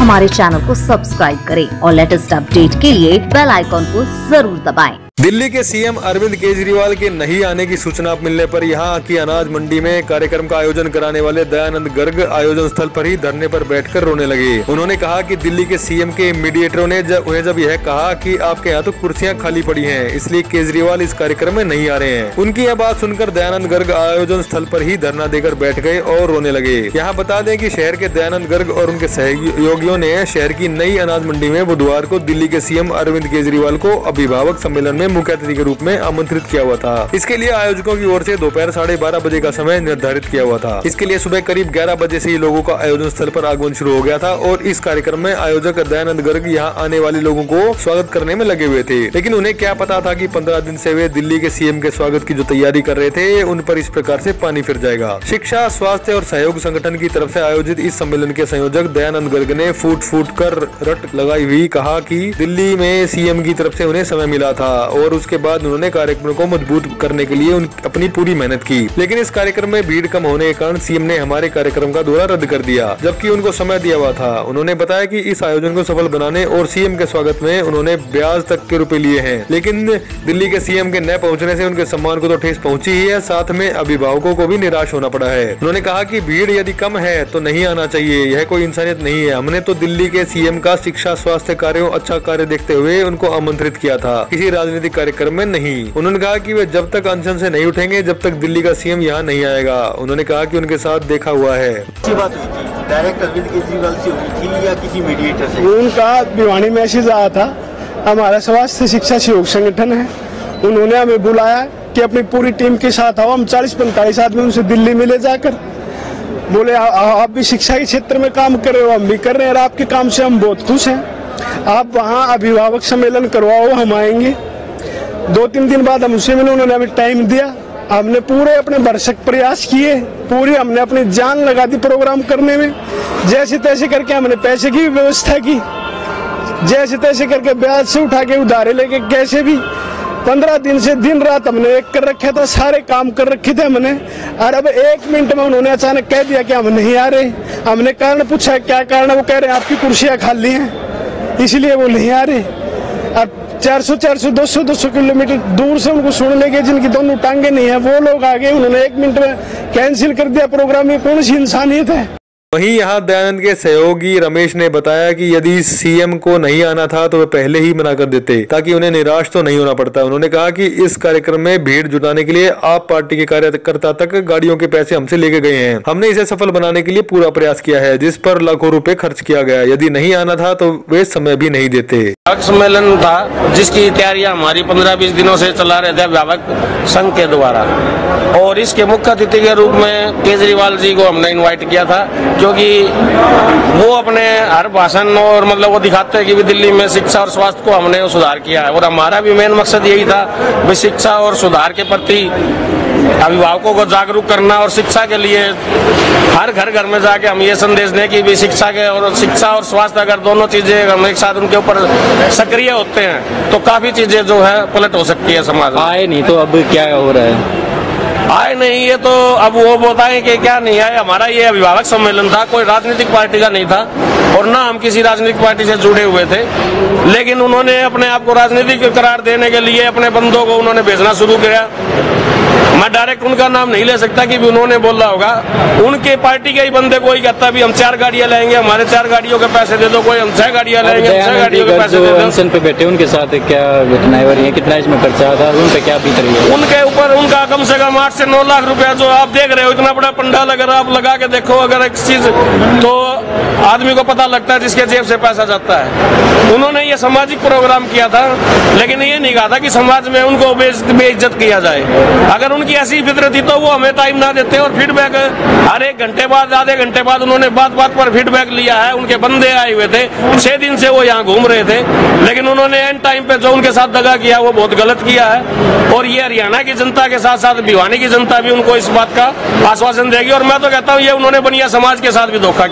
हमारे चैनल को सब्सक्राइब करें और लेटेस्ट अपडेट के लिए बेल आइकॉन को जरूर दबाएं। दिल्ली के सीएम अरविंद केजरीवाल के नहीं आने की सूचना मिलने पर यहां की अनाज मंडी में कार्यक्रम का आयोजन कराने वाले दयानंद गर्ग आयोजन स्थल पर ही धरने पर बैठकर रोने लगे। उन्होंने कहा कि दिल्ली के सीएम के मीडिएटरों ने उन्हें जब यह कहा कि आपके यहाँ तो कुर्सियां खाली पड़ी हैं, इसलिए केजरीवाल इस कार्यक्रम में नहीं आ रहे हैं। उनकी यह बात सुनकर दयानंद गर्ग आयोजन स्थल पर ही धरना देकर बैठ गए और रोने लगे। यहाँ बता दें कि शहर के दयानंद गर्ग और उनके सहयोगियों ने शहर की नई अनाज मंडी में बुधवार को दिल्ली के सीएम अरविंद केजरीवाल को अभिभावक सम्मेलन में मुख्य अतिथि के रूप में आमंत्रित किया हुआ था। इसके लिए आयोजकों की ओर से दोपहर 12:30 बजे का समय निर्धारित किया हुआ था। इसके लिए सुबह करीब 11 बजे से ही लोगों का आयोजन स्थल पर आगमन शुरू हो गया था और इस कार्यक्रम में आयोजक दयानंद गर्ग यहाँ आने वाले लोगों को स्वागत करने में लगे हुए थे। लेकिन उन्हें क्या पता था कि 15 दिन से वे दिल्ली के सीएम के स्वागत की जो तैयारी कर रहे थे उन पर इस प्रकार से पानी फिर जाएगा। शिक्षा, स्वास्थ्य और सहयोग संगठन की तरफ से आयोजित इस सम्मेलन के संयोजक दयानंद गर्ग ने फूट कर रट लगाई हुई कहा कि दिल्ली में सीएम की तरफ से उन्हें समय मिला था और उसके बाद उन्होंने कार्यक्रम को मजबूत करने के लिए अपनी पूरी मेहनत की। लेकिन इस कार्यक्रम में भीड़ कम होने के कारण सीएम ने हमारे कार्यक्रम का दौरा रद्द कर दिया, जबकि उनको समय दिया हुआ था। उन्होंने बताया कि इस आयोजन को सफल बनाने और सीएम के स्वागत में उन्होंने ब्याज तक के रुपए लिए हैं। लेकिन दिल्ली के सीएम के न पहुंचने से उनके सम्मान को तो ठेस पहुंची ही है, साथ में अभिभावकों को भी निराश होना पड़ा है। उन्होंने कहा कि भीड़ यदि कम है तो नहीं आना चाहिए, यह कोई इंसानियत नहीं है। हमने तो दिल्ली के सीएम का शिक्षा, स्वास्थ्य कार्यों अच्छा कार्य देखते हुए उनको आमंत्रित किया था, किसी राजनीतिक कार्यक्रम में नहीं। उन्होंने कहा कि वे जब तक अनशन से नहीं उठेंगे जब तक दिल्ली का सीएम यहाँ नहीं आएगा। उन्होंने कहा कि उनके साथ देखा हुआ है। डायरेक्ट अरविंद केजरीवाल से हुई थी या किसी मीडिएटर से? उनका भिवानी मैसेज आया था। हमारा स्वास्थ्य शिक्षा सहयोग संगठन है, उन्होंने हमें बुलाया कि अपनी पूरी टीम के साथ आओ। हम 40-45 आदमी उनसे दिल्ली में ले जाकर बोले आप भी शिक्षा के क्षेत्र में काम कर रहे हो, हम भी कर रहे हैं और आपके काम से हम बहुत खुश हैं। आप वहाँ अभिभावक सम्मेलन करवाओ, हम आएंगे। 2-3 दिन बाद हम उससे मिले, उन्होंने हमें टाइम दिया। हमने पूरे अपने भरसक प्रयास किए, पूरी हमने अपनी जान लगा दी प्रोग्राम करने में। जैसे तैसे करके हमने पैसे की व्यवस्था की, जैसे तैसे करके ब्याज से उठा के उधारे लेके कैसे भी 15 दिन से दिन रात हमने एक कर रखा था, सारे काम कर रखे थे हमने। और अब 1 मिनट में उन्होंने अचानक कह दिया कि हम नहीं आ रहे। हमने कारण पूछा क्या कारण है, वो कह रहे हैं आपकी कुर्सियां खाली हैं इसलिए वो नहीं आ रहे। अब 400, 200 किलोमीटर दूर से उनको सुन लेंगे जिनकी दोनों टांगे नहीं है, वो लोग आ गए, उन्होंने 1 मिनट में कैंसिल कर दिया प्रोग्राम। ये कौन सी इंसानियत है? वहीं यहाँ दयानंद के सहयोगी रमेश ने बताया कि यदि सीएम को नहीं आना था तो वे पहले ही मना कर देते ताकि उन्हें निराश तो नहीं होना पड़ता। उन्होंने कहा कि इस कार्यक्रम में भीड़ जुटाने के लिए आप पार्टी के कार्यकर्ता तक गाड़ियों के पैसे हमसे लेके गए हैं। हमने इसे सफल बनाने के लिए पूरा प्रयास किया है, जिस पर लाखों रुपए खर्च किया गया। यदि नहीं आना था तो वे समय भी नहीं देते। सम्मेलन था जिसकी तैयारियां हमारी 15-20 दिनों से चला रहे थे अभिभावक संघ के द्वारा, और इसके मुख्य अतिथि के रूप में केजरीवाल जी को हमने इनवाइट किया था, क्योंकि वो अपने हर भाषण और मतलब वो दिखाते हैं कि भी दिल्ली में शिक्षा और स्वास्थ्य को हमने सुधार किया है। और हमारा भी मेन मकसद यही था भी शिक्षा और सुधार के प्रति अभिभावकों को जागरूक करना और शिक्षा के लिए हर घर में जाके हम ये संदेश दें कि भी शिक्षा और स्वास्थ्य अगर दोनों चीजें हम एक साथ उनके ऊपर सक्रिय होते हैं तो काफी चीजें जो है पलट हो सकती है समाज में। आए नहीं तो अब क्या हो रहा है? आए नहीं ये तो अब वो बताएं कि क्या नहीं आए। हमारा ये अभिभावक सम्मेलन था, कोई राजनीतिक पार्टी का नहीं था और ना हम किसी राजनीतिक पार्टी से जुड़े हुए थे। लेकिन उन्होंने अपने आप को राजनीतिक करार देने के लिए अपने बंदों को उन्होंने भेजना शुरू किया। मैं डायरेक्ट उनका नाम नहीं ले सकता कि भी उन्होंने बोला होगा। उनके पार्टी के ही बंदे कोई कहता भी हम 4 गाड़ियां लेंगे, हमारे 4 गाड़ियों के पैसे दे दो, कोई हम 6 गाड़ियां लेंगे, 6 गाड़ियों के पैसे दे दो। अनशन पे बैठे उनके साथ क्या घटनाएं हो रही है, कितना इसमें खर्चा था, उन पे क्या बीत रही है? उनके ऊपर उनका कम से कम 8 से 9 लाख रुपया जो आप देख रहे हो, इतना बड़ा पंडाल अगर आप लगा के देखो अगर एक चीज तो आदमी को पता लगता है जिसके जेब से पैसा जाता है। उन्होंने ये सामाजिक प्रोग्राम किया था, लेकिन ये नहीं कहा था कि समाज में उनको बेइज्जत किया जाए। अगर उनकी ऐसी फितरत थी तो वो हमें टाइम ना देते और फीडबैक हर 1 घंटे बाद, आधे घंटे बाद उन्होंने बात पर फीडबैक लिया है। उनके बंदे आए हुए थे, 6 दिन से वो यहाँ घूम रहे थे, लेकिन उन्होंने एंड टाइम पे जो उनके साथ दगा किया वो बहुत गलत किया है। और ये हरियाणा की जनता के साथ साथ भिवानी की जनता भी उनको इस बात का आश्वासन देगी। और मैं तो कहता हूँ ये उन्होंने बनिया समाज के साथ भी धोखा किया।